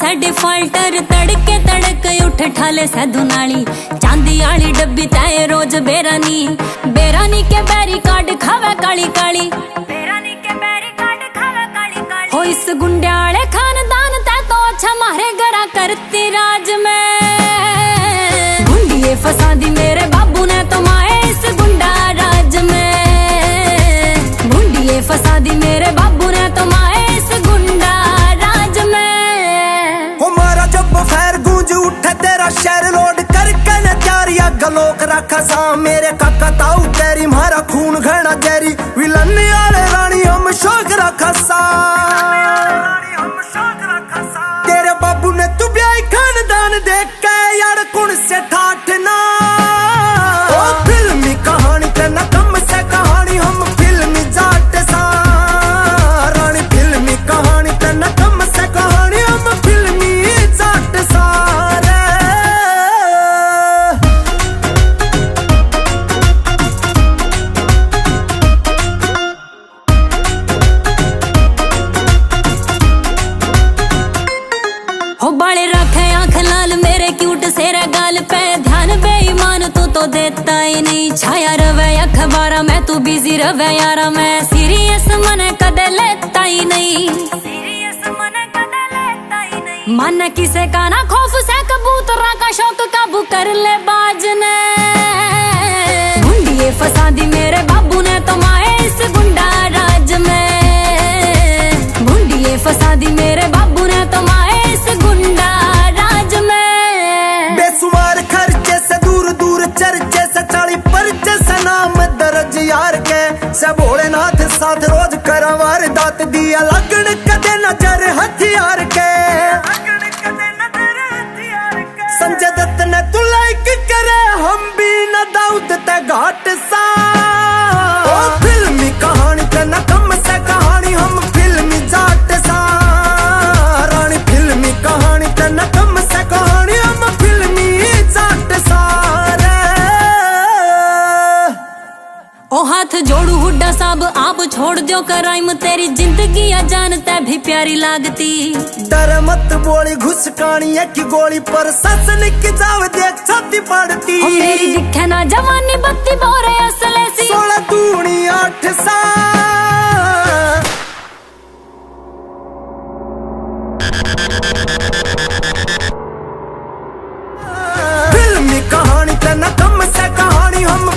है डिफॉल्टर, तड़के तड़क उठ ठाले से धुनाली, चांदी आली डब्बी तय रोज बेरानी, बेरानी के बैरी कार्ड खावे काली काली, बेरानी के बैरी कार्ड खावे काली काली। हो इस गुंडाले खानदान तै तो अच्छा मारे गड़ा करती राज में, गुंडिये फसा दी मेरे बाबू ने तो माए इस गुंडा राज में, गुंडिये फसा दी मेरे बाबू ने तो माए इस गुंडा राज में। हमारा जब फैर गूंज उठे तेरा शहर लोड करके न त्यारिया गलोक रखा सा मेरे काका ताऊ तेरी मारा खून घना जैरी विलन आले रानी हम शौक रखा सा, तेरे बाबू ने तू ब्याह खानदान देख के यार कुण से ठाठना, ओ फिल्मी कहानी के न कम से कहानी हम फिल्मी जाट सा रानी, फिल्मी कहानी के न कम से कहानी हम फिल्मी जाट सा रे। हो बाले रखे आंख लाल मेरे क्यूट सेरा गाल पे, ध्यान बेईमान तू तो देता ही नहीं, छाया रवे अखबारा में तू बिजी रवे यारा, मैं सीरियस मने कदे लेता ही नहीं, सीरियस मने कदे लेता ही नहीं। मन किसे का ना खौफ से कबूतरा का शौक काबू कर ले बाज ने, गुंडिये फसा दी मेरे बाबू ने तो माए इस गुंडा राज में, गुंडिये फसा दी मेरे बाबू ने तो माए इस गुंडा राज में। बेसुमार खर्चे से दूर दूर चर्चे से चाली परचे से नाम दर्ज यार के, से भोलेनाथ साथ रोज करवार दात दिया लगन कदे नजर हथियार के, संजय दत्त ने तू लाइक करे हम भी न दाऊद ते घाट सा, ओ फिल्मी कहानी के न कम से कहानी हम फिल्मी जाट सा रानी, फिल्मी कहानी के न कम से कहानी हम फिल्मी जाट सा रे। ओ हाथ जोड़ू हुड्डा साहब आप छोड़ दो क्राइम, तेरी जिंदगी या जानता भी प्यारी लागती, डर मत बोली घुसकानी की गोली पर ससन की जाव देख छाती पड़ती, मेरी दिखे ना जवानी बत्ती बोरे असले सी, 16 दूनी 8 सा फिल्मी कहानी के न कम से कहानी हम